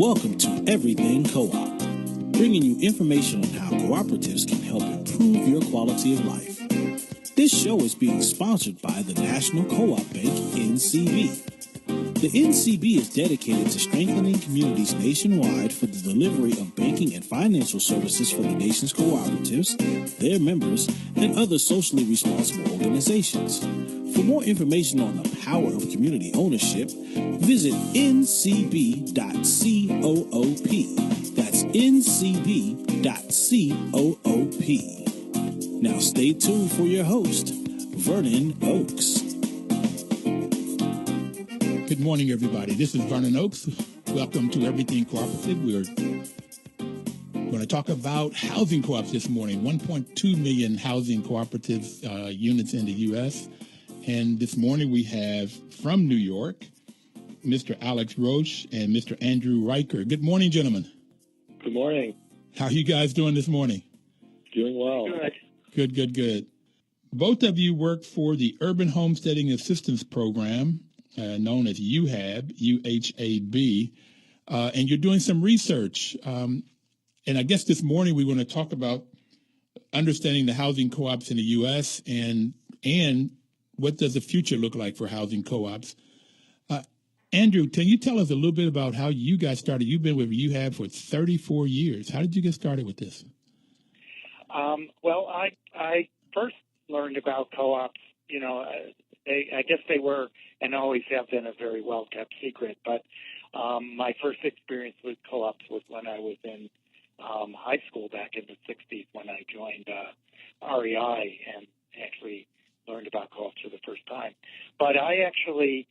Welcome to Everything Co-op, bringing you information on how cooperatives can help improve your quality of life. This show is being sponsored by the National Co-op Bank, NCB. The NCB is dedicated to strengthening communities nationwide for the delivery of banking and financial services for the nation's cooperatives, their members, and other socially responsible organizations. For more information on the power of community ownership, visit ncb.coop. That's ncb.coop. Now stay tuned for your host, Vernon Oakes. Good morning, everybody. This is Vernon Oakes. Welcome to Everything Cooperative. We're going to talk about housing co-ops this morning. 1.2 million housing cooperative units in the U.S. And this morning we have from New York, Mr. Alex Roesch and Mr. Andrew Reicher. Good morning, gentlemen. Good morning. How are you guys doing this morning? Doing well. Good. Both of you work for the Urban Homesteading Assistance Program, known as UHAB, UHAB, and you're doing some research. And I guess this morning we want to talk about understanding the housing co-ops in the U.S. and what does the future look like for housing co-ops. Andrew, can you tell us a little bit about how you guys started? You've been with UHAB for 34 years. How did you get started with this? Well, I first learned about co-ops, I guess they were and always have been a very well-kept secret. But my first experience with co-ops was when I was in high school back in the 60s when I joined REI and actually learned about co-ops for the first time. But I actually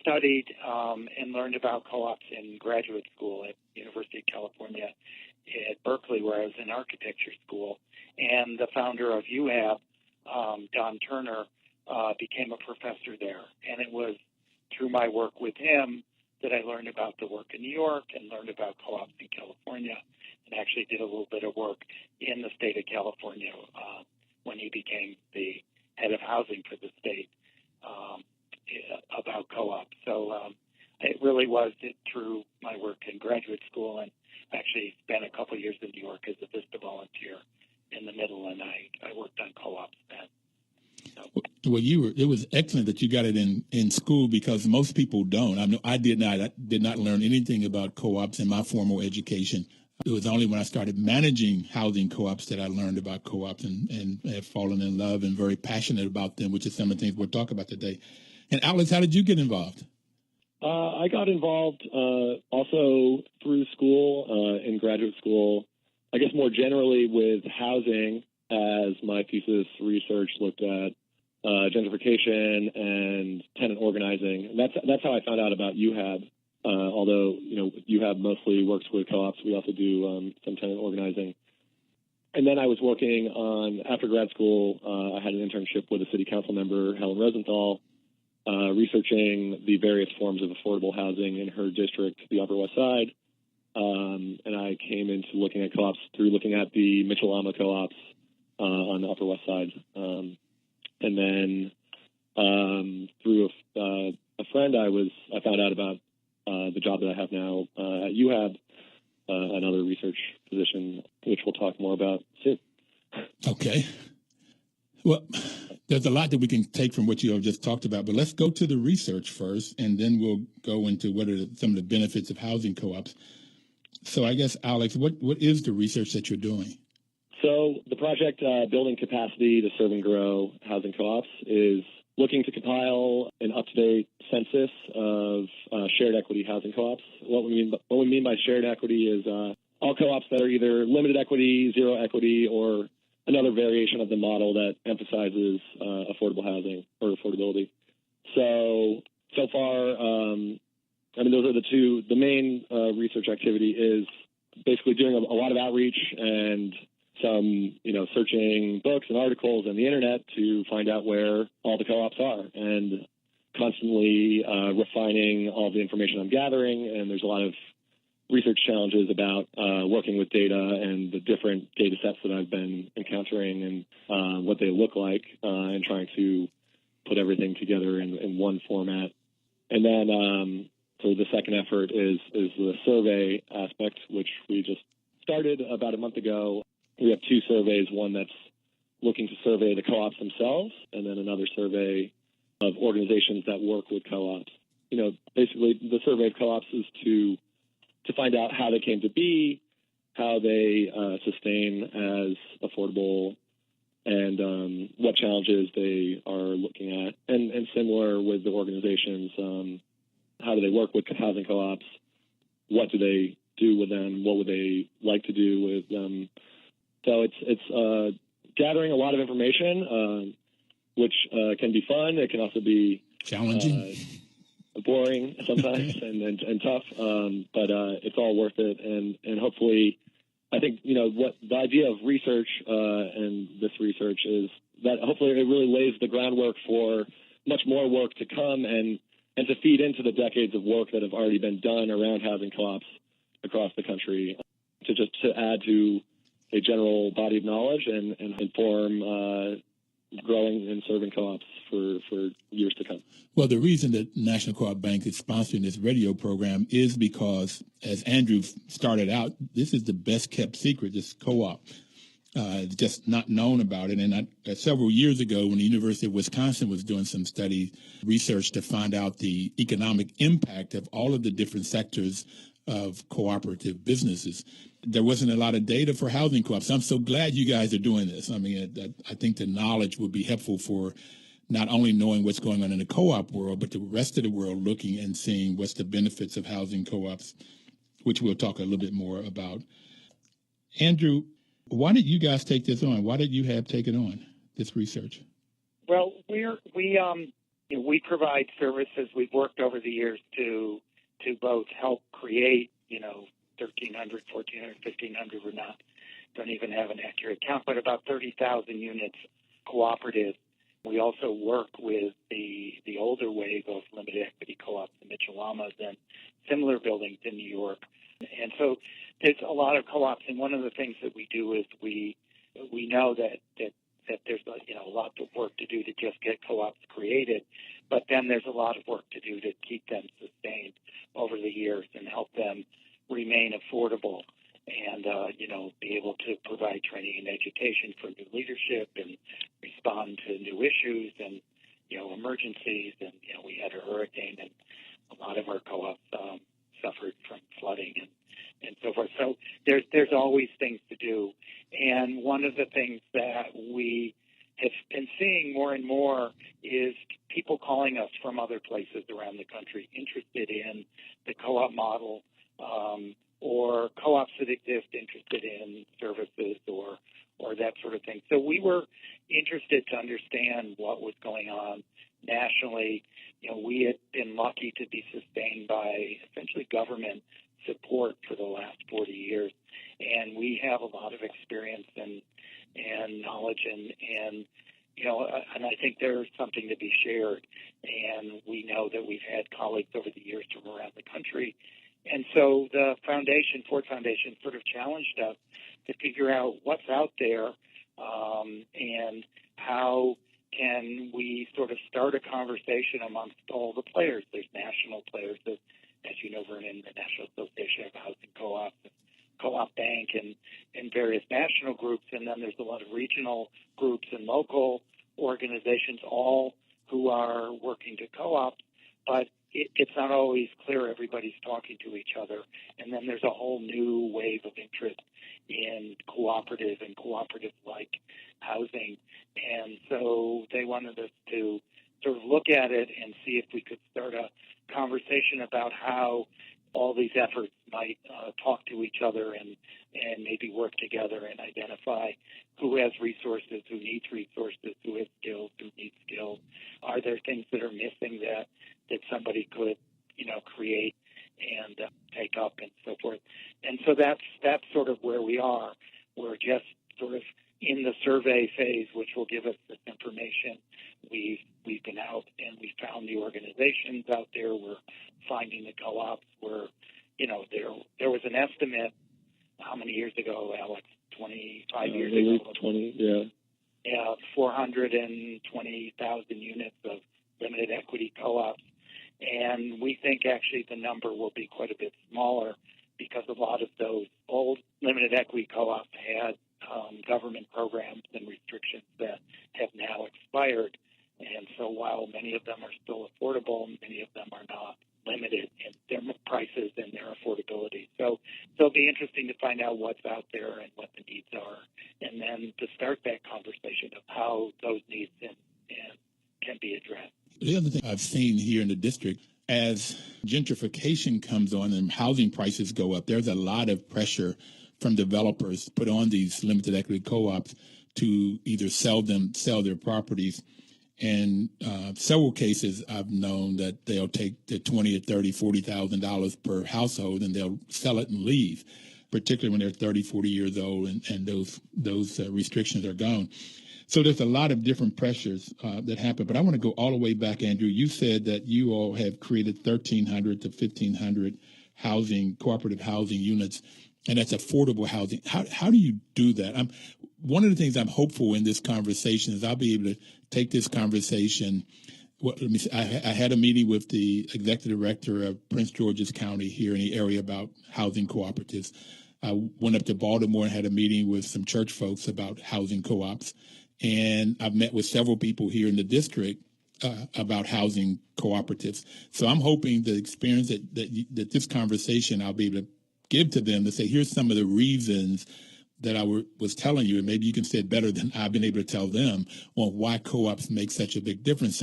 studied and learned about co-ops in graduate school at University of California at Berkeley, where I was in architecture school. And the founder of UHAB, Don Turner, became a professor there. And it was through my work with him that I learned about the work in New York and learned about co-ops in California, and actually did a little bit of work in the state of California when he became the head of housing for the state about co-ops. So it really was through my work in graduate school, and actually spent a couple of years in New York as a VISTA volunteer in the middle, and I worked on co-ops then. So. Well, it was excellent that you got it in school, because most people don't. I did not learn anything about co-ops in my formal education. It was only when I started managing housing co-ops that I learned about co-ops and have fallen in love and very passionate about them, which is some of the things we'll talk about today. And Alex, how did you get involved? I got involved also through school, in graduate school, I guess more generally with housing, as my thesis research looked at gentrification and tenant organizing. And that's how I found out about UHAB. Although, UHAB mostly works with co-ops, we also do some tenant organizing. And then I was working after grad school, I had an internship with a city council member, Helen Rosenthal, researching the various forms of affordable housing in her district, the Upper West Side. And I came into looking at co-ops through looking at the Mitchell-Ama co-ops on the Upper West Side. And then through a friend, I found out about the job that I have now at UHAB, another research position, which we'll talk more about soon. Okay. Well, there's a lot that we can take from what you have just talked about, but let's go to the research first, and then we'll go into what are some of the benefits of housing co-ops. So I guess, Alex, what is the research that you're doing? So the project, Building Capacity to Serve and Grow Housing Co-ops, is looking to compile an up-to-date census of shared equity housing co-ops. What we mean by shared equity is all co-ops that are either limited equity, zero equity, or another variation of the model that emphasizes affordable housing or affordability. So far, those are the main research activity is basically doing a lot of outreach and some, searching books and articles on the internet to find out where all the co-ops are, and constantly refining all the information I'm gathering. And there's a lot of research challenges about working with data and the different data sets that I've been encountering and what they look like, and trying to put everything together in one format. And then So the second effort is the survey aspect, which we just started about a month ago. We have two surveys, one that's looking to survey the co-ops themselves, and then another survey of organizations that work with co-ops. Basically the survey of co-ops is to find out how they came to be, how they sustain as affordable, and what challenges they are looking at. And similar with the organizations, how do they work with housing co-ops? What do they do with them? What would they like to do with them? So it's gathering a lot of information, which can be fun. It can also be challenging, boring sometimes, and tough. But it's all worth it. And hopefully, I think what the idea of research and this research is that hopefully it really lays the groundwork for much more work to come and to feed into the decades of work that have already been done around housing co-ops across the country, to add to a general body of knowledge and inform growing and serving co-ops for years to come. Well, the reason that National Co-op Bank is sponsoring this radio program is because, as Andrew started out, this is the best kept secret, this co-op. Just not known about it. And several years ago, when the University of Wisconsin was doing some research to find out the economic impact of all of the different sectors of cooperative businesses, there wasn't a lot of data for housing co-ops. I'm so glad you guys are doing this. I mean, I think the knowledge will be helpful for not only knowing what's going on in the co-op world, but the rest of the world looking and seeing what's the benefits of housing co-ops, which we'll talk a little bit more about. Andrew, why did you guys take this on? Why did UHAB take it on, this research? Well, we provide services. We've worked over the years to both help create, 1,300, 1,400, 1,500. Don't even have an accurate count, but about 30,000 units cooperative. We also work with the older wave of limited equity co-ops, the Mitchellamas, and similar buildings in New York. And so there's a lot of co-ops, and one of the things that we do is we know that there's a lot of work to do to just get co-ops created, but then there's a lot of work to do to keep them sustained over the years and help them remain affordable and be able to provide training and education for new leadership and respond to new issues and emergencies. And we had a hurricane, and a lot of our co-ops suffered from flooding and so forth. So there's always things to do. And one of the things that we have been seeing more and more is people calling us from other places around the country interested in the co-op model, or co-ops that exist interested in services or that sort of thing. So we were interested to understand what was going on nationally. We had been lucky to be sustained by essentially government support for the last 40 years, and we have a lot of experience and knowledge and I think there's something to be shared. And we know that we've had colleagues over the years from around the country. And so the Ford Foundation sort of challenged us to figure out what's out there and how can we sort of start a conversation amongst all the players. There's national players, as you know, Vernon, the National Association of Housing Co-ops, Co-op Bank, and various national groups. And then there's a lot of regional groups and local organizations, all who are working to co-op. But it's not always clear everybody's talking to each other. And then there's a whole new wave of interest in cooperative and cooperative-like housing. And so they wanted us to sort of look at it and see if we could start a conversation about how all these efforts might talk to each other and maybe work together and identify who has resources, who needs resources, who has skills, who needs skills. Are there things that are missing that somebody could, create and take up and so forth? And so that's sort of where we are. We're just sort of in the survey phase, which will give us this information. We've been out and we found the organizations out there. We're finding the co-ops. There was an estimate how many years ago, Alex? 25 years ago. 20, yeah. Yeah, 420,000 units of limited equity co-ops. And we think actually the number will be quite a bit smaller because a lot of those old limited equity co-ops had government programs and restrictions that have now expired. And so while many of them are still affordable, many of them are not limited in their prices and their affordability. So it'll be interesting to find out what's out there and what the needs are, and then to start that conversation of how those needs can be addressed. The other thing I've seen here in the district, as gentrification comes on and housing prices go up, there's a lot of pressure from developers put on these limited equity co-ops to either sell their properties. And several cases I've known that they'll take the $20,000 or $30,000, $40,000 per household and they'll sell it and leave, particularly when they're 30, 40 years old and those restrictions are gone. So there's a lot of different pressures that happen. But I want to go all the way back, Andrew. You said that you all have created 1,300 to 1,500 cooperative housing units, and that's affordable housing. How do you do that? One of the things I'm hopeful in this conversation is I'll be able to take this conversation. Well, let me see. I had a meeting with the executive director of Prince George's County here in the area about housing cooperatives. I went up to Baltimore and had a meeting with some church folks about housing co-ops. And I've met with several people here in the district about housing cooperatives. So I'm hoping the experience that this conversation I'll be able to give to them to say, here's some of the reasons that I was telling you, and maybe you can say it better than I've been able to tell them on why co-ops make such a big difference.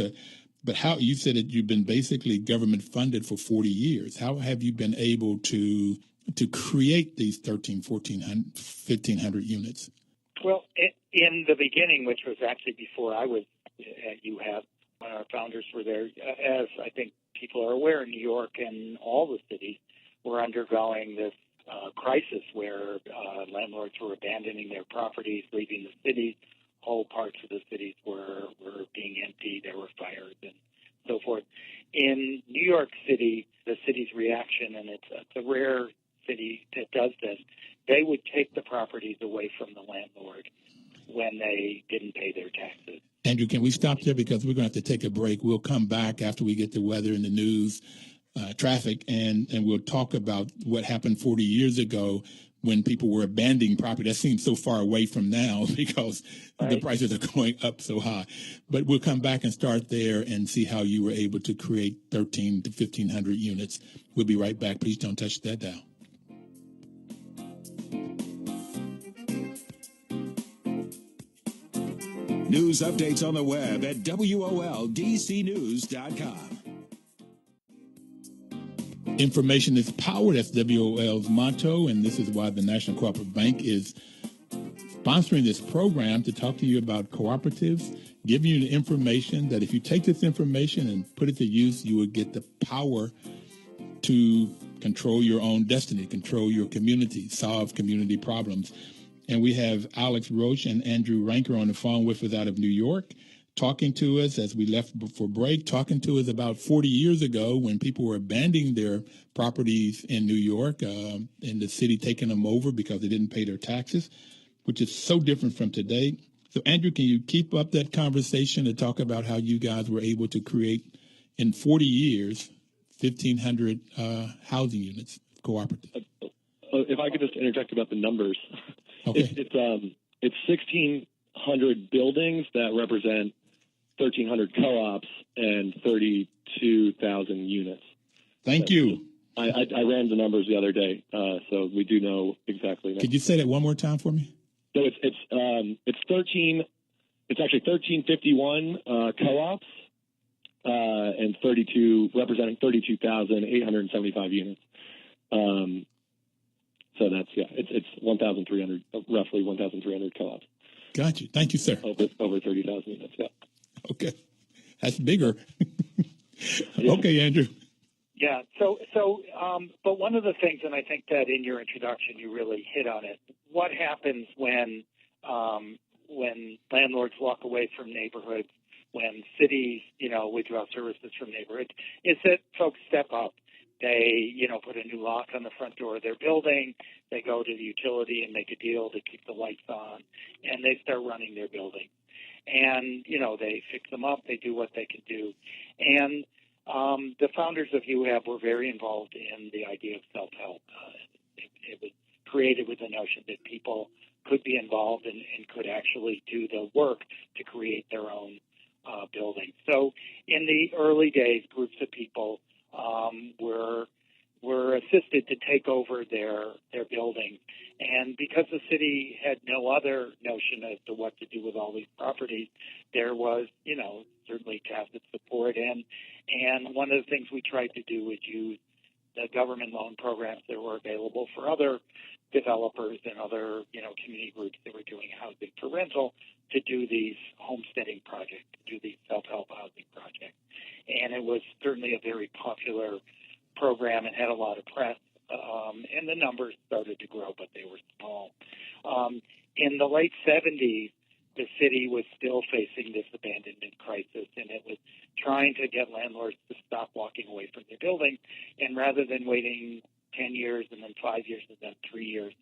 But how you said that you've been basically government funded for 40 years. How have you been able to create these 1,400, 1,500 units? Well, in the beginning, which was actually before I was at UHAB, when our founders were there, as I think people are aware, New York and all the cities were undergoing this crisis where landlords were abandoning their properties, leaving the cities. Whole parts of the cities were being empty. There were fires and so forth. In New York City, the city's reaction, and it's a rare city that does this, they would take the properties away from the landlord when they didn't pay their taxes. Andrew, can we stop there because we're going to have to take a break. We'll come back after we get the weather and the news, traffic, and we'll talk about what happened 40 years ago when people were abandoning property. That seems so far away from now because the prices are going up so high. But we'll come back and start there and see how you were able to create 1,300 to 1,500 units. We'll be right back. Please don't touch that dial. News updates on the web at WOLDCnews.com. Information is power. That's WOL's motto, and this is why the National Cooperative Bank is sponsoring this program to talk to you about cooperatives, giving you the information that if you take this information and put it to use, you will get the power to control your own destiny, control your community, solve community problems. And we have Alex Roesch and Andrew Reicher on the phone with us out of New York, talking to us as we left for break, talking to us about 40 years ago when people were abandoning their properties in New York and the city taking them over because they didn't pay their taxes, which is so different from today. So, Andrew, can you keep up that conversation to talk about how you guys were able to create in 40 years 1,500 housing units, cooperatives? If I could just interject about the numbers. Okay. It's 1,600 buildings that represent 1,300 co-ops and 32,000 units. Thank you. I ran the numbers the other day, so we do know exactly now. Could you say that one more time for me? So it's actually 1,351 co-ops and representing 32,875 30,875 units. So that's it's 1,300, roughly 1,300 co-ops. Got you. Thank you, sir. Over 30,000 units. Yeah. Okay, that's bigger. Okay, Andrew. Yeah. But one of the things, and I think that in your introduction you really hit on it. What happens when landlords walk away from neighborhoods, when cities, withdraw services from neighborhoods, is that folks step up. They, put a new lock on the front door of their building. They go to the utility and make a deal to keep the lights on, and they start running their building. And, they fix them up. They do what they can do. And The founders of UHAB were very involved in the idea of self-help. It was created with the notion that people could be involved and could actually do the work to create their own building. So in the early days, groups of people were assisted to take over their building. And because the city had no other notion as to what to do with all these properties, there was, certainly tacit support. And one of the things we tried to do was use the government loan programs that were available for other developers and other, community groups that were doing housing for rental to do these homesteading projects, to do these self-help housing projects. And it was certainly a very popular program and had a lot of press, and the numbers started to grow, but they were small. In the late 70s, the city was still facing this abandonment crisis, and it was trying to get landlords to stop walking away from their building. And rather than waiting 10 years and then 5 years and then 3 years,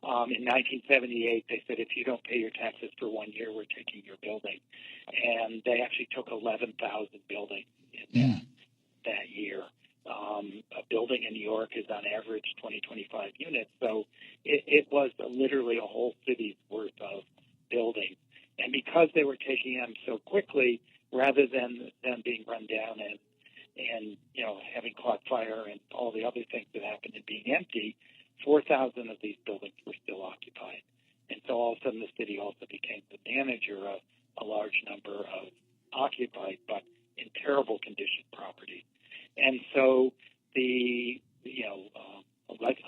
in 1978, they said, if you don't pay your taxes for 1 year, we're taking your building. And they actually took 11,000 buildings in that year. A building in New York is on average 25 units. So it was literally a whole city's worth of buildings. And because they were taking them so quickly, rather than them being run down and having caught fire and all the other things that happened and being empty, 4,000 of these buildings were still occupied. And so all of a sudden the city also became the manager of a large number of occupied but in terrible condition properties. And so the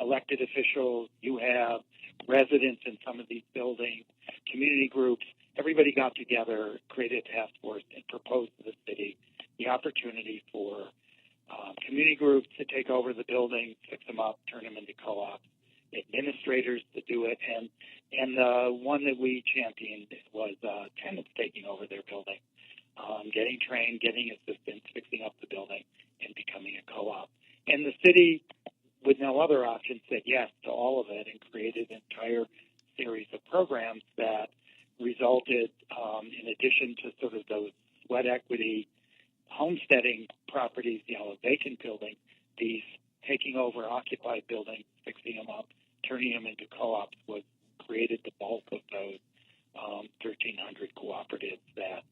elected officials, UHAB, residents in some of these buildings, community groups, everybody got together, created a task force, and proposed to the city the opportunity for community groups to take over the building, fix them up, turn them into co-ops, administrators to do it, and the one that we championed was tenants taking over their building, getting trained, getting assistance, fixing up the building, and becoming a co-op. And the city, with no other option, said yes to all of it and created an entire series of programs that resulted, in addition to sort of those sweat equity homesteading properties, vacant buildings, these taking over occupied buildings, fixing them up, turning them into co-ops was created the bulk of those 1,300 cooperatives that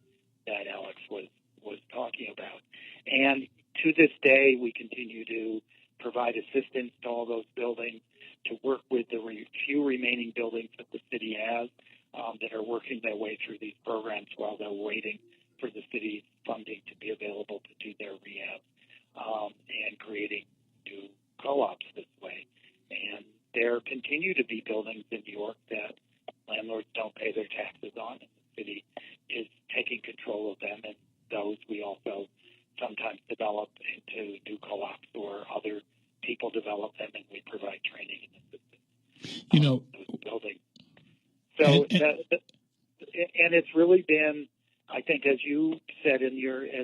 Alex was talking about. And to this day, we continue to provide assistance to all those buildings, to work with the few remaining buildings that the city has that are working their way through these programs while they're waiting for the city's funding to be available to do their rehab, and creating new co-ops this way. And there continue to be buildings in New York that landlords don't pay their taxes on, and the city is taking control of them, and those we also sometimes develop into new co-ops, or other people develop them, and we provide training and assistance. Those buildings. So, and it's really been, I think, as you said as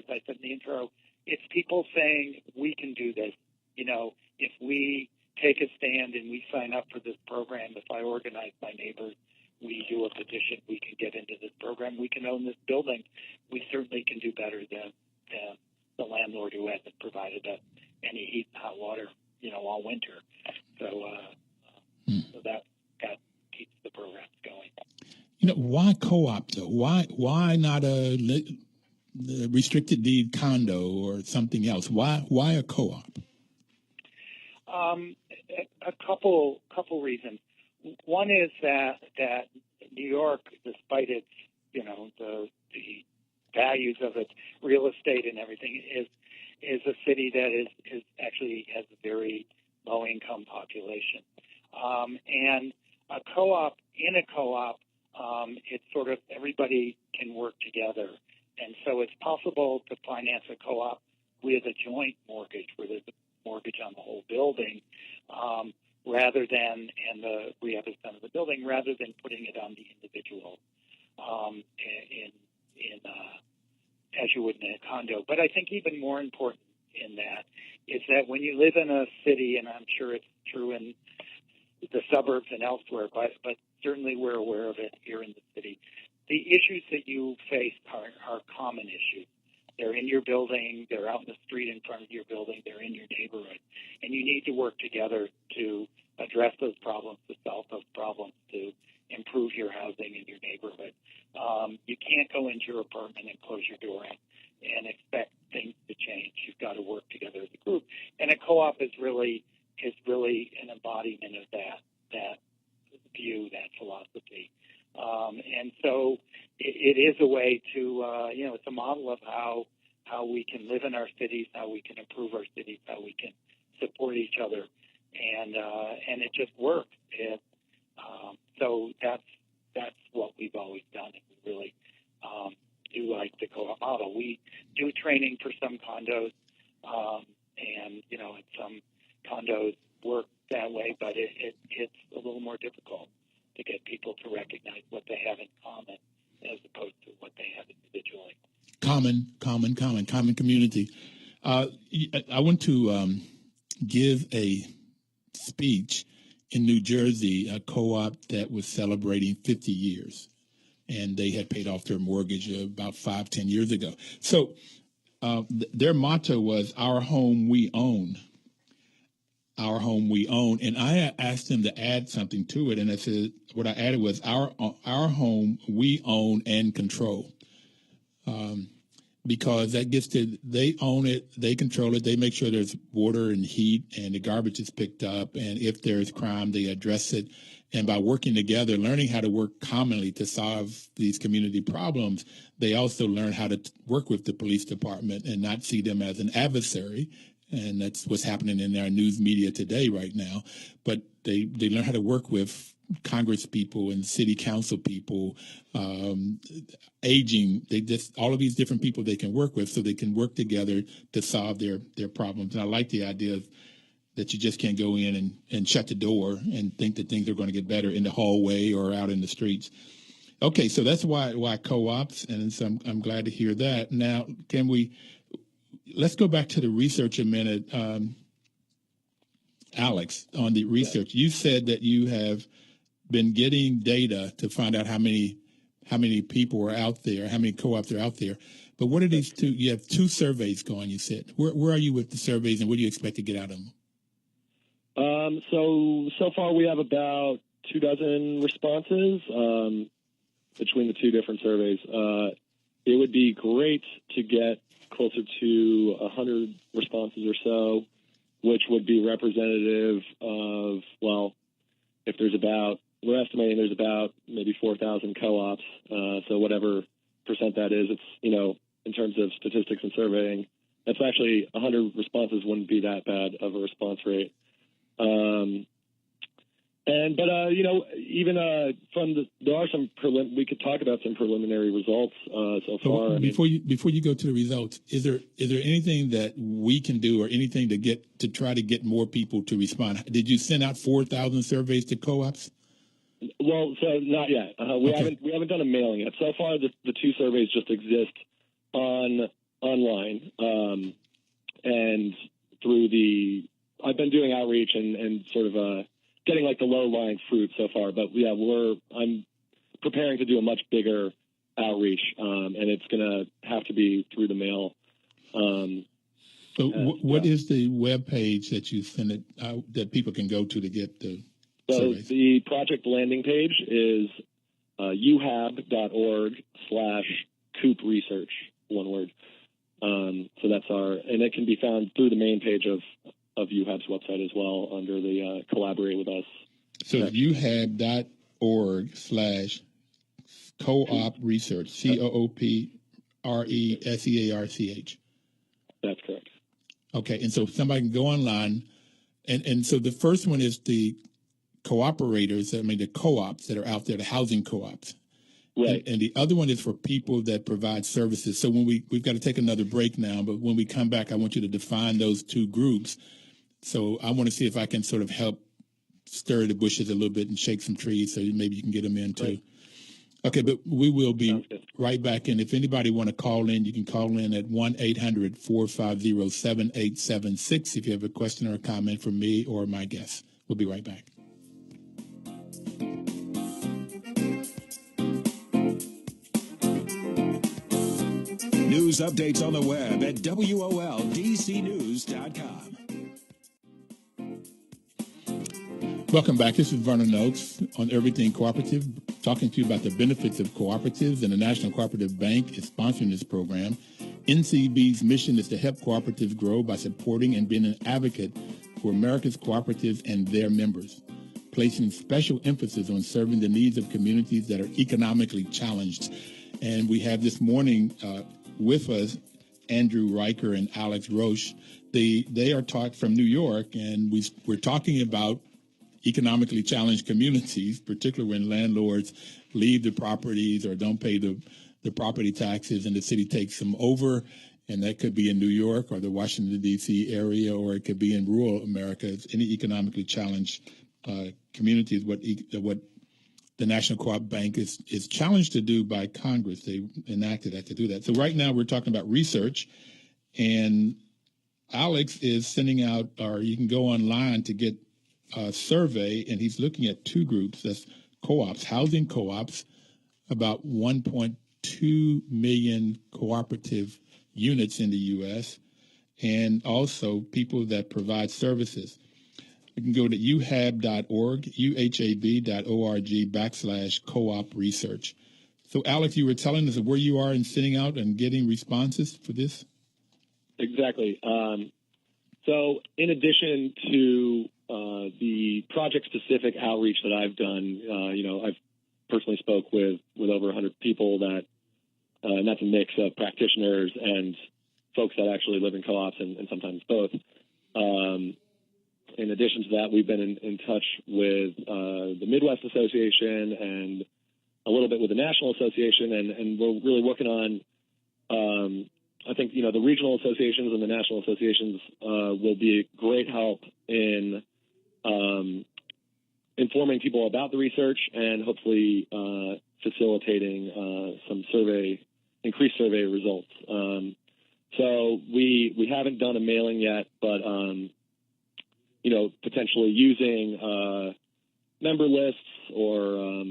I said in the intro, it's people saying we can do this. If we take a stand and we sign up for this program, if I organize my neighbors, we do a petition, we can get into this program, we can own this building. We certainly can do better than the landlord who hasn't provided us any heat and hot water, all winter. So, so that keeps the programs going. Why co-op though? Why not a restricted deed condo or something else? Why a co-op? A couple reasons. One is that New York, despite its the values of its real estate and everything, is a city that is actually has a very low income population, and a co-op it's sort of everybody can work together, and so it's possible to finance a co-op with a joint mortgage, where there's a mortgage on the whole building, rather than, and the rehab is done of the building, rather than putting it on the individual, as you would in a condo. But I think even more important in that is that when you live in a city, and I'm sure it's true in the suburbs and elsewhere, but certainly we're aware of it here in the city, the issues that you face are common issues. They're in your building. They're out in the street in front of your building. They're in your neighborhood. And you need to work together to address those problems, to solve those problems, to improve your housing in your neighborhood. You can't go into your apartment and close your door and expect things to change. You've got to work together as a group. And a co-op is really an embodiment of that view, that philosophy. And so it is a way to, it's a model of how we can live in our cities, how we can improve our cities, how we can support each other. And it just works. So that's what we've always done. And we really do like the co-op model. We do training for some condos, and some condos work that way, but it's a little more difficult to get people to recognize what they have in common as opposed to what they have individually. Common community. I want to give a speech in New Jersey, a co-op that was celebrating 50 years, and they had paid off their mortgage about 5-10 years ago. So their motto was, "Our home we own." Our home we own. And I asked them to add something to it, and I said, what I added was, our home we own and control. Because that gets to, they own it, they control it, they make sure there's water and heat and the garbage is picked up, and if there's crime, they address it. And by working together, learning how to work commonly to solve these community problems, they also learn how to work with the police department and not see them as an adversary. And that's what's happening in our news media today right now. But they learn how to work with Congress people and city council people, aging, all of these different people they can work with, so they can work together to solve their problems. And I like the idea that you just can't go in and shut the door and think that things are going to get better in the hallway or out in the streets. Okay, so that's why co-ops, and so I'm glad to hear that. Now, let's go back to the research a minute. Alex, on the research, you said that you have been getting data to find out how many people are out there, how many co-ops are out there. But what are these two? You have two surveys going, you said. Where are you with the surveys, and what do you expect to get out of them? So far we have about 24 responses between the two different surveys. It would be great to get closer to 100 responses or so, which would be representative of, if we're estimating there's about maybe 4,000 co-ops. So whatever percent that is, it's, in terms of statistics and surveying, that's actually 100 responses wouldn't be that bad of a response rate. Even there are some we could talk about some preliminary results so far. Before you go to the results, is there anything that we can do or anything to try to get more people to respond? Did you send out 4,000 surveys to co-ops? Well, so not yet. We haven't done a mailing yet. So far, the two surveys just exist online, and through I've been doing outreach and sort of getting like the low-lying fruit so far. But yeah, I'm preparing to do a much bigger outreach, and it's going to have to be through the mail. What is the web page that you send it that people can go to get the surveys? The project landing page is uhab.org/Coop Research, one word. So that's and it can be found through the main page of UHAB's website as well under the Collaborate with Us. So uhab.org/co-op research, COOPRESEARCH. That's correct. Okay, and so somebody can go online, and so the first one is the the co-ops that are out there, the housing co-ops. Right. And the other one is for people that provide services. So when we've got to take another break now, but when we come back, I want you to define those two groups. So I want to see if I can sort of help stir the bushes a little bit and shake some trees, so maybe you can get them in too. Right. Okay, but we will be right back in. If anybody want to call in, you can call in at 1-800-450-7876 if you have a question or a comment for me or my guests. We'll be right back. News news updates on the web at WOLDCnews.com. Welcome back. This is Vernon Oakes on Everything Cooperative, talking to you about the benefits of cooperatives, and the National Cooperative Bank is sponsoring this program. NCB's mission is to help cooperatives grow by supporting and being an advocate for America's cooperatives and their members, placing special emphasis on serving the needs of communities that are economically challenged. And we have this morning with us Andrew Reicher and Alex Roesch. They are taught from New York, and we're talking about economically challenged communities, particularly when landlords leave the properties or don't pay the property taxes and the city takes them over. And that could be in New York or the Washington, D.C. area, or it could be in rural America. It's any economically challenged community is what the National Co-op Bank is challenged to do by Congress. They enacted that to do that. So right now we're talking about research, and Alex is sending out, or you can go online to get a survey, and he's looking at two groups. That's co-ops, housing co-ops, about 1.2 million cooperative units in the U.S., and also people that provide services. You can go to UHAB.org, UHAB.org/co-op research. So, Alex, you were telling us where you are in sending out and getting responses for this? Exactly. So in addition to the project-specific outreach that I've done, I've personally spoke with over 100 people and that's a mix of practitioners and folks that actually live in co-ops and sometimes both. In addition to that, we've been in touch with the Midwest Association and a little bit with the National Association, and we're really working on, I think, the regional associations and the national associations will be a great help in informing people about the research and hopefully facilitating some increased survey results. So we haven't done a mailing yet, but potentially using member lists or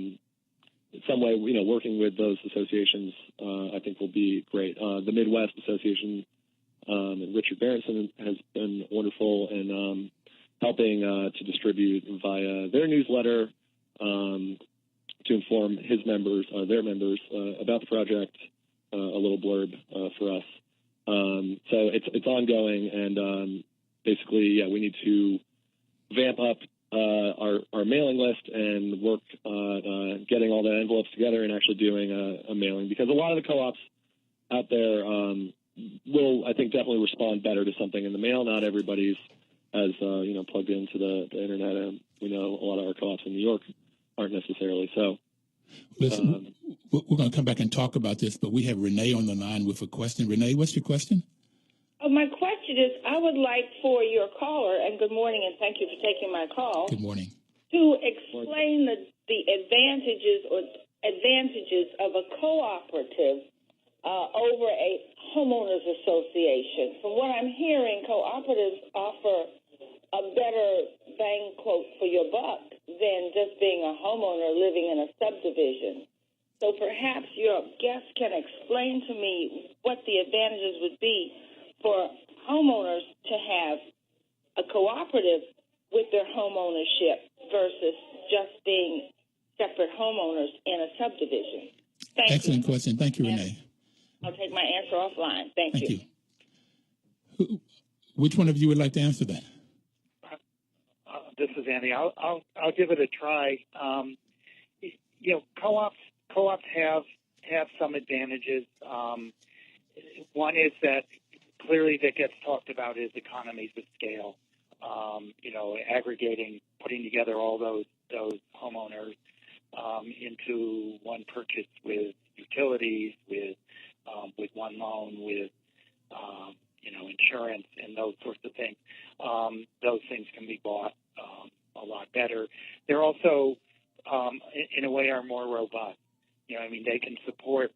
some way, working with those associations, I think will be great. The Midwest Association and Richard Berenson has been wonderful in helping to distribute via their newsletter to inform their members about the project, a little blurb for us. So it's ongoing, and basically, we need to vamp up our mailing list and work on getting all the envelopes together and actually doing a mailing, because a lot of the co-ops out there will, I think, definitely respond better to something in the mail. Not everybody's as plugged into the internet, and we know a lot of our co-ops in New York aren't necessarily. So listen, we're going to come back and talk about this, but we have Renee on the line with a question. Renee, what's your question? My question is, I would like for your caller, and good morning, and thank you for taking my call. Good morning. To explain the advantages of a cooperative over a homeowners association. From what I'm hearing, cooperatives offer a better bang quote for your buck than just being a homeowner living in a subdivision. So perhaps your guest can explain to me what the advantages would be for homeowners to have a cooperative with their homeownership versus just being separate homeowners in a subdivision. Excellent question. Thank you, Renee. I'll take my answer offline. Thank you. Which one of you would like to answer that? This is Andy. I'll give it a try. Co-ops have some advantages. One is that clearly that gets talked about is economies of scale. Aggregating, putting together all those homeowners into one purchase with utilities, with one loan, with insurance and those sorts of things. Those things can be bought a lot better. They're also, in a way, are more robust. They can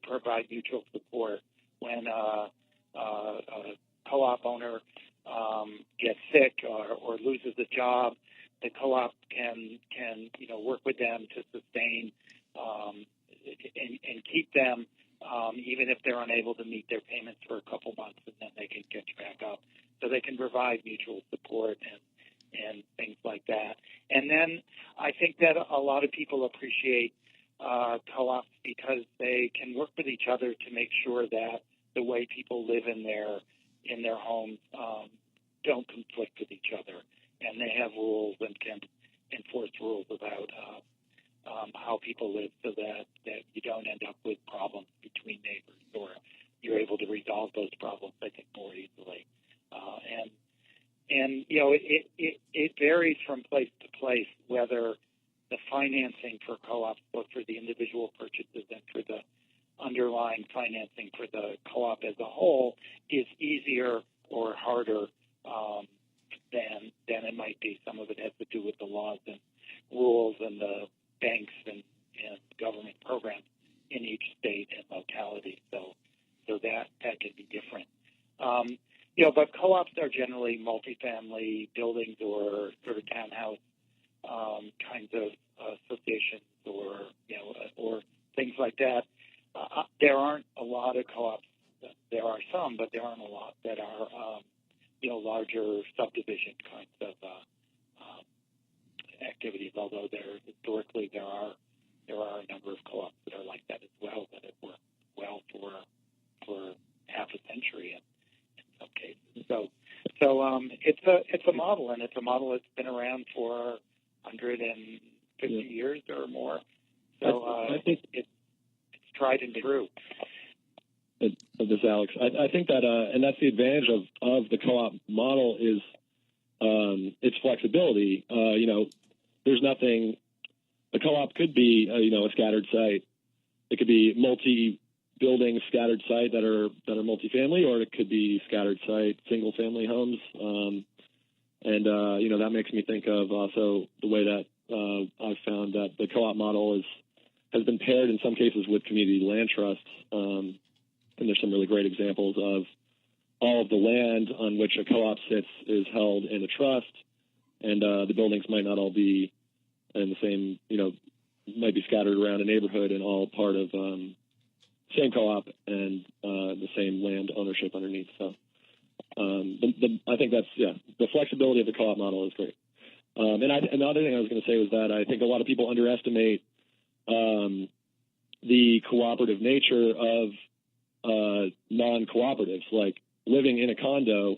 provide mutual support when a co-op owner gets sick or loses a job. The co-op can work with them to sustain and keep them even if they're unable to meet their payments for a couple months, and then they can catch back up. So they can provide mutual support and things like that. And then I think that a lot of people appreciate co-ops because they can work with each other to make sure that the way people live in their homes don't conflict with each other, and they have rules and can enforce rules about how people live, so that you don't end up with problems between neighbors, or you're able to resolve those problems, I think, more easily. And you know, it varies from place to place whether the financing for co-ops, both for the individual purchases and for the underlying financing for the co-op as a whole, is easier or harder than it might be. Some of it has to do with the laws and rules and the banks and government programs in each state and locality. So that can be different. You know, but co-ops are generally multifamily buildings or sort of townhouse kinds of associations, or you know, or things like that. There aren't a lot of co-ops. There are some, but there aren't a lot that are you know, larger subdivision kinds of activities. Although historically there are a number of co-ops that are like that as well, that have worked well for half a century in some cases. So it's a model, and it's a model that's been around for 150 years or more. So I think it's tried and true. This is Alex. I think that, and that's the advantage of the co-op model is its flexibility. You know, there's nothing. A co-op could be, you know, a scattered site. It could be multi-building scattered site that are multifamily, or it could be scattered site single-family homes. And you know, that makes me think of also the way that I've found that the co-op model has been paired in some cases with community land trusts. And there's some really great examples of all of the land on which a co-op sits is held in a trust, and the buildings might not all be in the same, you know, might be scattered around a neighborhood and all part of same co-op and the same land ownership underneath. So I think that's, the flexibility of the co-op model is great. And the other thing I was going to say was that I think a lot of people underestimate the cooperative nature of non-cooperatives. Like living in a condo,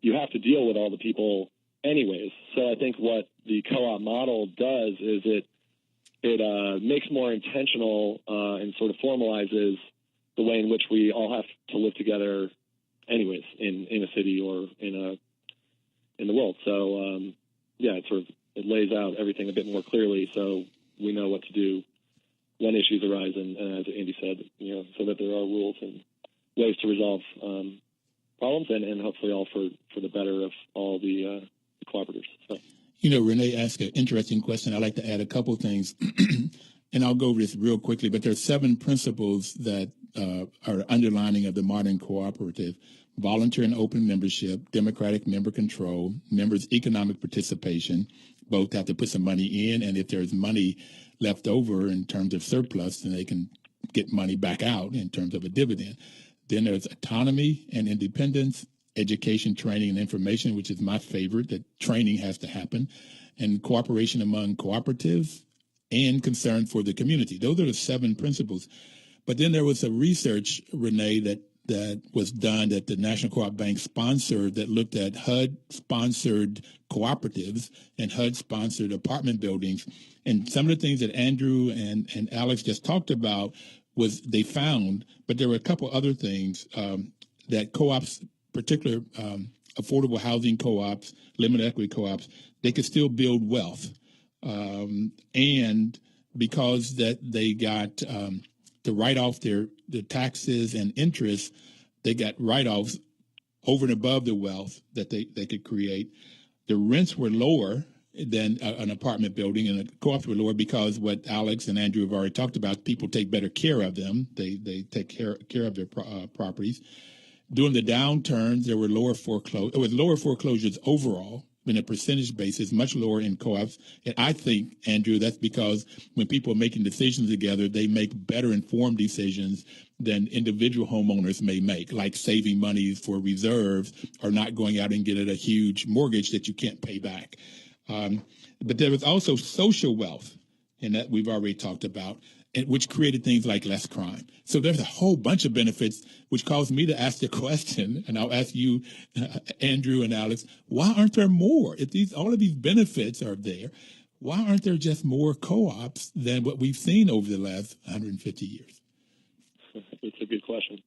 you have to deal with all the people anyways. So I think what the co-op model does is it makes more intentional and sort of formalizes the way in which we all have to live together anyways in a city or in the world. So it lays out everything a bit more clearly, so we know what to do when issues arise, and as Andy said, you know, so that there are rules and ways to resolve problems, and hopefully all for the better of all the cooperatives. So. You know, Renee asked an interesting question. I'd like to add a couple things, and I'll go over this real quickly, but there are 7 principles that are underlining of the modern cooperative: volunteer and open membership, democratic member control, members' economic participation. Both have to put some money in, and if there's money left over in terms of surplus, then they can get money back out in terms of a dividend. Then there's autonomy and independence, education, training, and information, which is my favorite, that training has to happen, and cooperation among cooperatives, and concern for the community. Those are the 7 principles. But then there was some research, Renee, that was done that the National Co-op Bank sponsored, that looked at HUD-sponsored cooperatives and HUD-sponsored apartment buildings. And some of the things that Andrew and Alex just talked about was they found, but there were a couple other things that co-ops, particular affordable housing co-ops, limited equity co-ops, they could still build wealth. And because that they got to write off their taxes and interest, they got write-offs over and above the wealth that they could create. The rents were lower than an apartment building, and the co-ops were lower because what Alex and Andrew have already talked about, people take better care of them. They take care of their properties. During the downturns, there were lower foreclosures overall in a percentage basis, much lower in co-ops. And I think, Andrew, that's because when people are making decisions together, they make better informed decisions than individual homeowners may make, like saving money for reserves or not going out and getting a huge mortgage that you can't pay back. But there was also social wealth, and that we've already talked about, which created things like less crime. So there's a whole bunch of benefits, which caused me to ask the question, and I'll ask you, Andrew and Alex, why aren't there more? If all of these benefits are there, why aren't there just more co-ops than what we've seen over the last 150 years? It's a good question.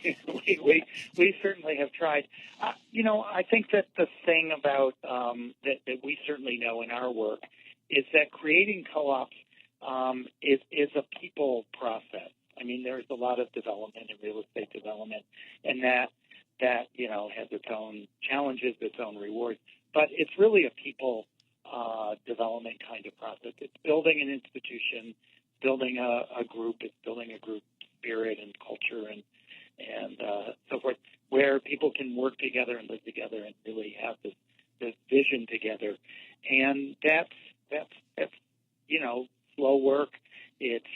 we certainly have tried. I think that the thing about that we certainly know in our work is that creating co-ops is a people process. I mean, there's a lot of development in real estate development, and that has its own challenges, its own rewards. But it's really a people development kind of process. It's building an institution, building a group. It's building a group spirit and culture and so forth, where people can work together and live together and really have this vision together. And that's slow work. It's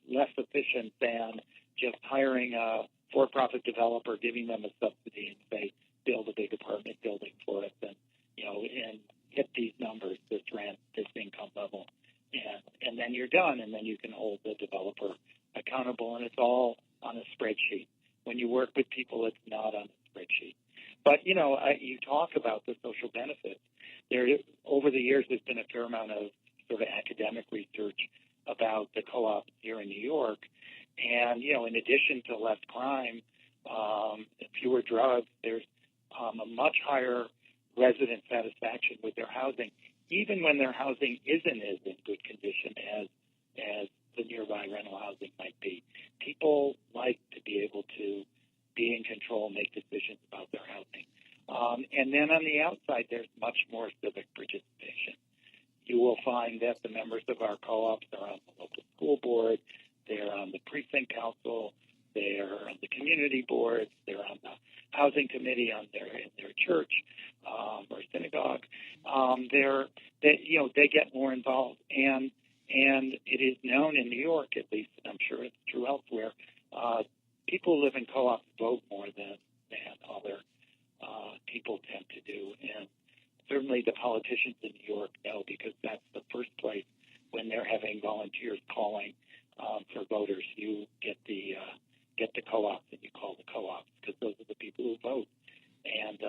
less efficient than just hiring a for-profit developer, giving them a subsidy, and say, build a big apartment building for us, and hit these numbers, this rent, this income level, and then you're done, and then you can hold the developer accountable, and it's all on a spreadsheet. When you work with people, it's not on a spreadsheet. But you talk about the social benefits. Over the years, there's been a fair amount of sort of academic research about the co-op here in New York. And, in addition to less crime, fewer drugs, there's a much higher resident satisfaction with their housing, even when their housing isn't as in good condition as the nearby rental housing might be. People like to be able to be in control, make decisions about their housing. And then on the outside, there's much more civic participation. You will find that the members of our co-ops are on the local school board, they're on the precinct council, they're on the community boards, they're on the housing committee in their church or synagogue. They get more involved, and it is known in New York, at least, and I'm sure it's true elsewhere. People who live in co-ops vote more than other people tend to do, and certainly the politicians in New York know, because that's the first place when they're having volunteers calling for voters. You get the co-ops and you call the co-ops, because those are the people who vote. And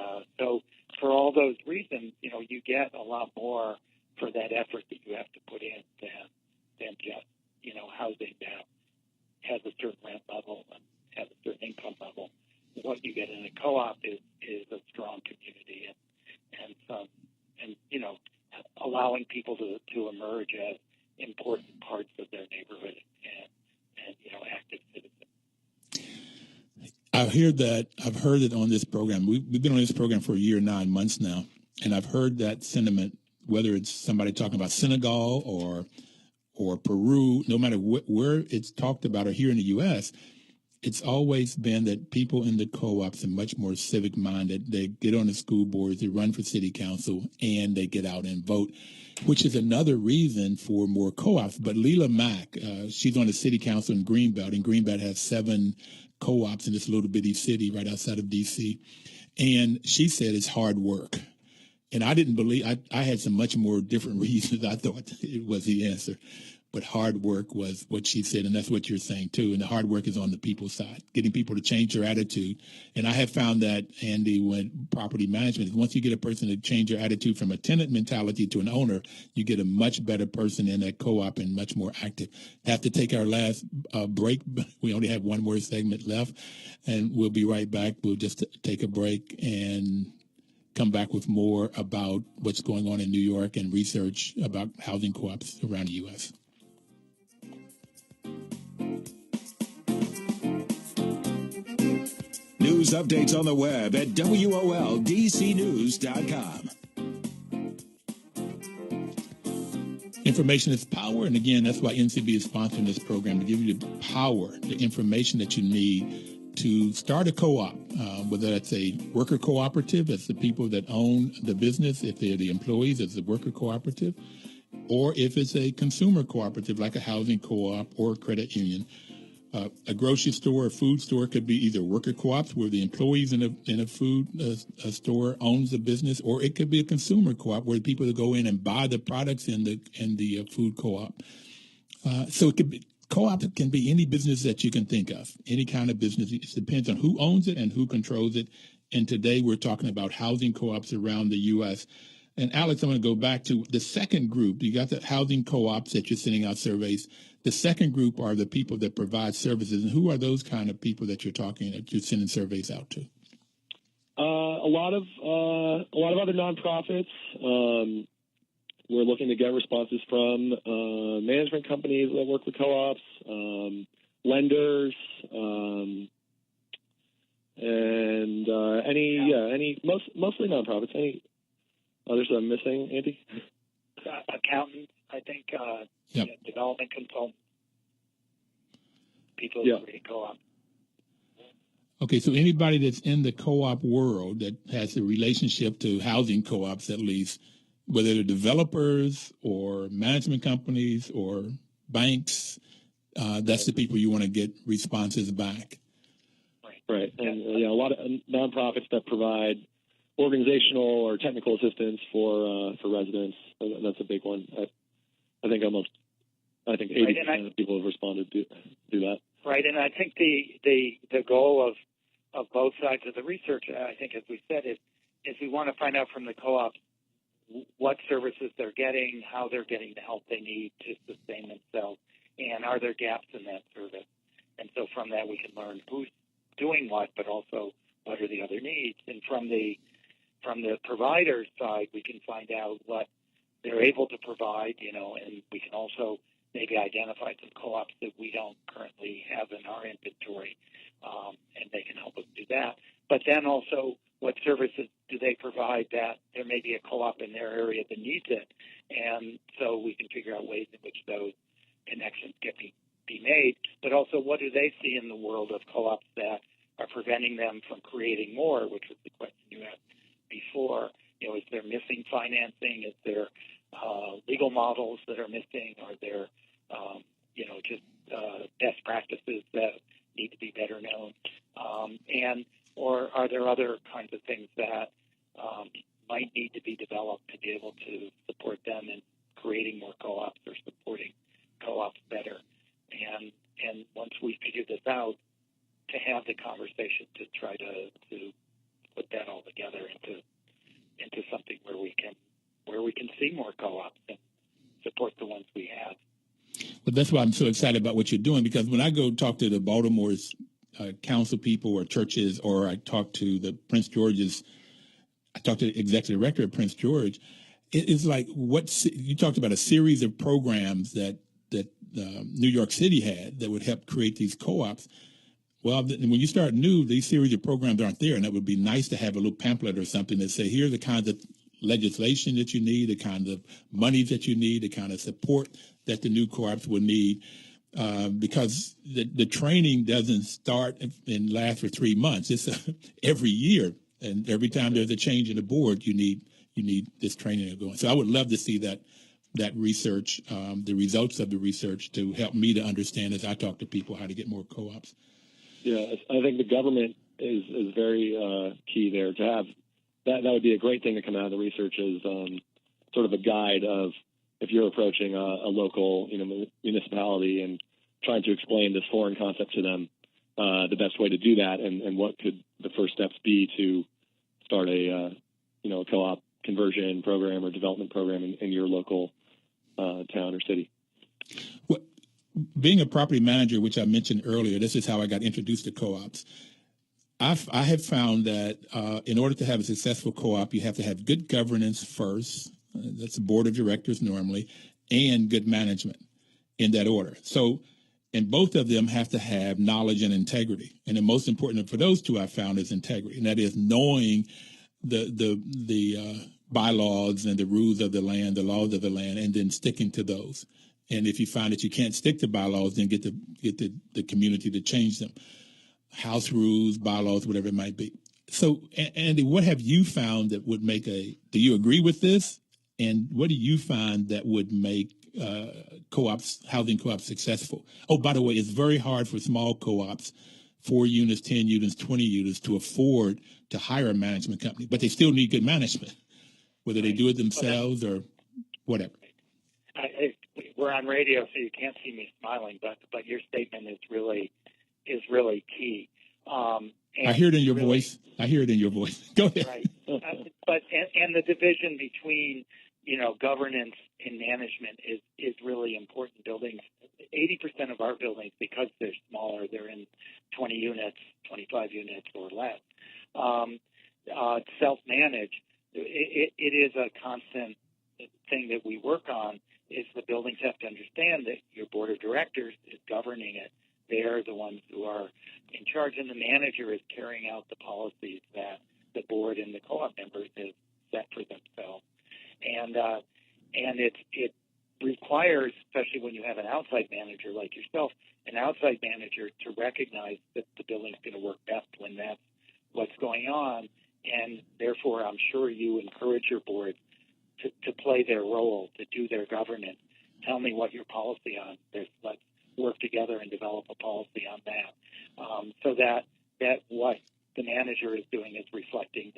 so for all those reasons, you get a lot more for that effort that you have to put in than just housing that has a certain rent level and has a certain income level. What you get in a co-op is a strong community and allowing people to emerge as important parts of their neighborhood and active citizens. I've heard it on this program. We've been on this program for a year, 9 months now, and I've heard that sentiment, whether it's somebody talking about Senegal or Peru, no matter where it's talked about, or here in the U.S., it's always been that people in the co-ops are much more civic minded. They get on the school boards, they run for city council, and they get out and vote, which is another reason for more co-ops. But Leila Mack, she's on the city council in Greenbelt, and Greenbelt has 7 co-ops in this little bitty city right outside of D.C. And she said it's hard work. And I didn't believe, I had some much more different reasons. I thought it was the answer. But hard work was what she said, and that's what you're saying, too. And the hard work is on the people's side, getting people to change their attitude. And I have found that, Andy, when property management, once you get a person to change their attitude from a tenant mentality to an owner, you get a much better person in that co-op and much more active. Have to take our last break. We only have one more segment left, and we'll be right back. We'll just take a break and come back with more about what's going on in New York and research about housing co-ops around the U.S. News updates on the web at WOLDCnews.com. Information is power, and again, that's why NCB is sponsoring this program, to give you the power, the information that you need to start a co-op, whether that's a worker cooperative, that's the people that own the business, if they're the employees, it's a worker cooperative, or if it's a consumer cooperative like a housing co-op or a credit union. A grocery store or food store could be either worker co-ops where the employees in a food store owns the business, or it could be a consumer co-op where people that go in and buy the products in the food co-op. So it could be co-op can be any business that you can think of, any kind of business. It depends on who owns it and who controls it. And today we're talking about housing co-ops around the U.S. And Alex, I'm going to go back to the second group. You got the housing co-ops that you're sending out surveys. The second group are the people that provide services. And who are those kind of people that you're sending surveys out to? A lot of other nonprofits. We're looking to get responses from management companies that work with co-ops, lenders, and mostly nonprofits. Any others that I'm missing, Andy? Accountants, I think. Yep. Development consultants. People who create co-op. Okay, so anybody that's in the co-op world that has a relationship to housing co-ops, at least, whether they're developers or management companies or banks, that's the people you want to get responses back. Right. And a lot of nonprofits that provide organizational or technical assistance for residents. That's a big one. I think 80% of people have responded to do that. Right, and I think the goal of both sides of the research, I think, as we said, is we want to find out from the co-ops what services they're getting, how they're getting the help they need to sustain themselves, and are there gaps in that service? And so from that we can learn who's doing what, but also what are the other needs. And from the provider side, we can find out what they're able to provide, and we can also maybe identify some co-ops that we don't currently have in our inventory, and they can help us do that. But then also, what services do they provide that there may be a co-op in their area that needs it? And so we can figure out ways in which those connections can be made. But also, what do they see in the world of co-ops that are preventing them from creating more, which was the question you asked before. Is there missing financing? Is there legal models that are missing? Are there, just best practices that need to be better known? Or are there other kinds of things that might need to be developed to be able to support them in creating more co-ops or supporting co-ops better? And once we figure this out, to have the conversation to try to put that all together into something where we can see more co-ops and support the ones we have. Well, that's why I'm so excited about what you're doing, because when I go talk to the Baltimore's council people or churches, or I talk to the I talked to the executive director of Prince George, it's like you talked about a series of programs that New York City had that would help create these co-ops. Well, when you start new, these series of programs aren't there, and it would be nice to have a little pamphlet or something that say, here are the kinds of legislation that you need, the kinds of money that you need, the kind of support that the new co-ops will need, because the training doesn't start and last for 3 months. It's every year, and every time there's a change in the board, you need this training going. So I would love to see that research, the results of the research, to help me to understand as I talk to people how to get more co-ops. Yeah, I think the government is very key there. To have that would be a great thing to come out of the research as sort of a guide of, if you're approaching a local municipality and trying to explain this foreign concept to them, the best way to do that, and what could the first steps be to start a co-op conversion program or development program in your local town or city. Well, being a property manager, which I mentioned earlier, this is how I got introduced to co-ops. I have found that in order to have a successful co-op, you have to have good governance first. That's the board of directors normally, and good management, in that order. So, and both of them have to have knowledge and integrity. And the most important for those two I found is integrity, and that is knowing the bylaws and the rules of the land, the laws of the land, and then sticking to those. And if you find that you can't stick to bylaws, then get the community to change them. house rules, bylaws, whatever it might be. So, Andy, what have you found that would make do you agree with this? And what do you find that would make co-ops, housing co-ops successful? Oh, by the way, it's very hard for small co-ops, 4 units, 10 units, 20 units, to afford to hire a management company, but they still need good management, whether they do it themselves or whatever. We're on radio, so you can't see me smiling, but your statement is really key. I hear it in your voice. I hear it in your voice. Go ahead. Right. But the division between, governance and management is really important. Buildings, 80% of our buildings, because they're smaller, they're in 20 units, 25 units or less. Self-manage. It is a constant thing that we work on. Is the buildings have to understand that your board of directors is governing it. They're the ones who are in charge, and the manager is carrying out the policies that the board and the co-op members have set for themselves. And it requires, especially when you have an outside manager like yourself, an outside manager to recognize that the building's going to work best when that's what's going on. And therefore, I'm sure you encourage your board to play their role, to do their governance. Tell me what your policy on. Let's work together and develop a policy on that, so that what the manager is doing is reflecting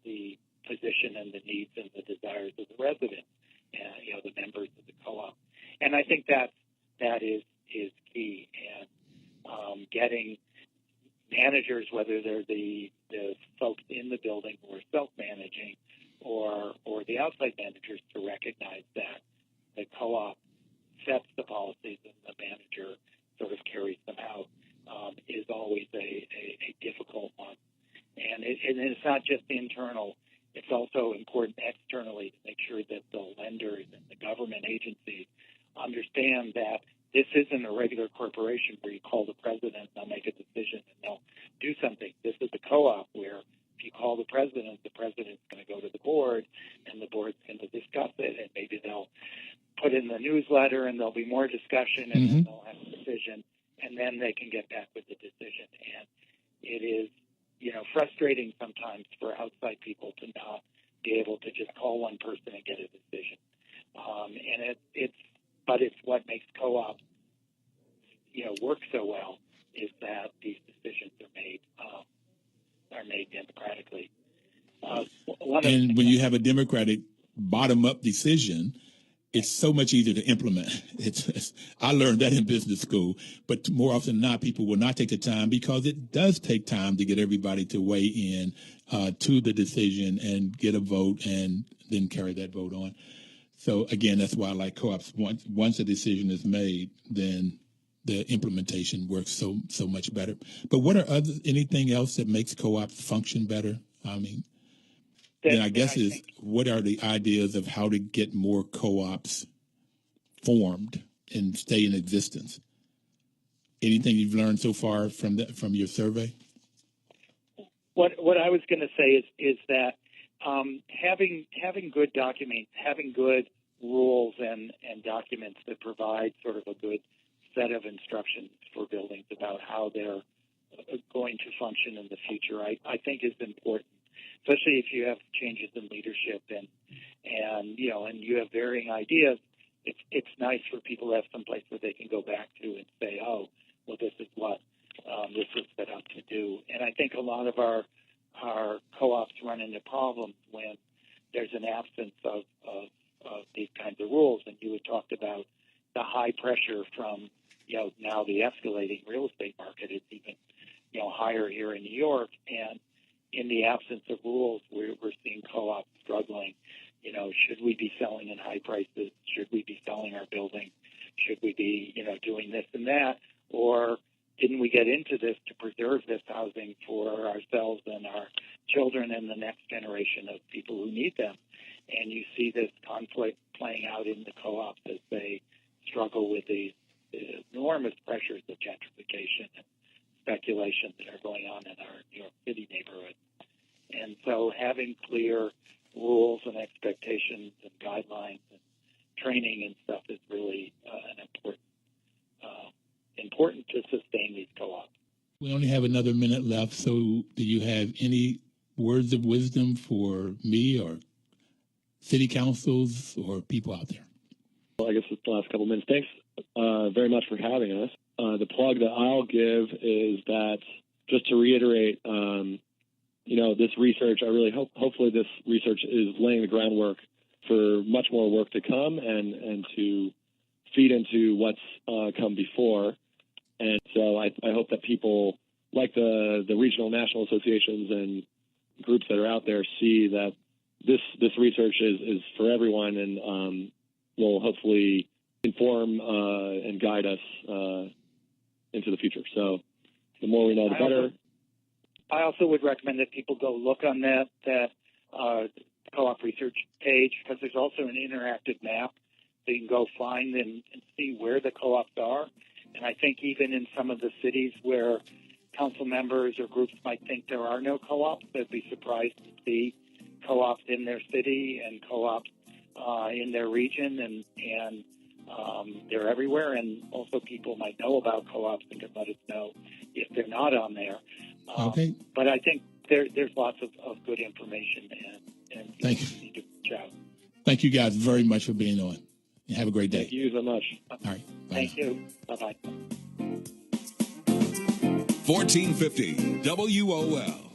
the position and the needs and the desires of the residents, the members of the co-op. And I think that is key. And getting managers, whether they're the folks in the building who are self-managing or the outside managers, to recognize that the co-op sets the policies and the manager sort of carries them out, is always a difficult one. And it's not just internal. It's also important externally to make sure that the lenders and the government agencies understand that this isn't a regular corporation where you call the president and they'll make a decision and they'll do something. This is a co-op where if you call the president's going to go to the board, and the board's going to discuss it, and maybe they'll put in the newsletter, and there'll be more discussion, and then they'll have a decision, and then they can get back with the decision. And it is, frustrating sometimes for outside people to not be able to just call one person and get a decision. And it's what makes co-op, work so well, is that these decisions are made democratically. And when you have a democratic bottom-up decision, it's so much easier to implement. I learned that in business school, but more often than not, people will not take the time, because it does take time to get everybody to weigh in to the decision and get a vote and then carry that vote on. So again, that's why I like co-ops. Once a decision is made, then the implementation works so much better. But what are anything else that makes co-ops function better? I mean, then I guess what are the ideas of how to get more co-ops formed and stay in existence? Anything you've learned so far from your survey? What I was going to say is that having good documents, having good rules and documents that provide sort of a good set of instructions for buildings about how they're going to function in the future, I think is important, especially if you have changes in leadership and you have varying ideas. It's nice for people to have some place where they can go back to and say, oh, well, this is what this was set up to do. And I think a lot of our co-ops run into problems when there's an absence of these kinds of rules. And you had talked about the high pressure from, now the escalating real estate market is even, higher here in New York. And in the absence of rules, we're seeing co-ops struggling. Should we be selling in high prices? Should we be selling our building? Should we be, doing this and that? Or didn't we get into this to preserve this housing for ourselves and our children and the next generation of people who need them? And you see this conflict playing out in the co-ops as they struggle with these enormous pressures of gentrification and speculation that are going on in our New York City neighborhood. And so having clear rules and expectations and guidelines and training and stuff is really important to sustain these co-ops. We only have another minute left, so do you have any words of wisdom for me or city councils or people out there? Well, I guess it's the last couple minutes. Thanks very much for having us. The plug that I'll give is that, just to reiterate, this research, I really hopefully this research is laying the groundwork for much more work to come and to feed into what's come before. And so I hope that people like the regional national associations and groups that are out there see that this research is for everyone and will hopefully inform and guide us into the future. So the more we know, the better. I also would recommend that people go look on that co-op research page, because there's also an interactive map so you can go find and see where the co-ops are. And I think even in some of the cities where council members or groups might think there are no co-ops, they'd be surprised to see co-ops in their city and co-ops in their region, and they're everywhere. And also people might know about co-ops and can let us know if they're not on there. Okay. But I think there's lots of good information, and Thank you. need to reach out. Thank you guys very much for being on. And have a great day. Thank you so much. All right. Bye Thank now. you. Bye-bye. 1450 WOL.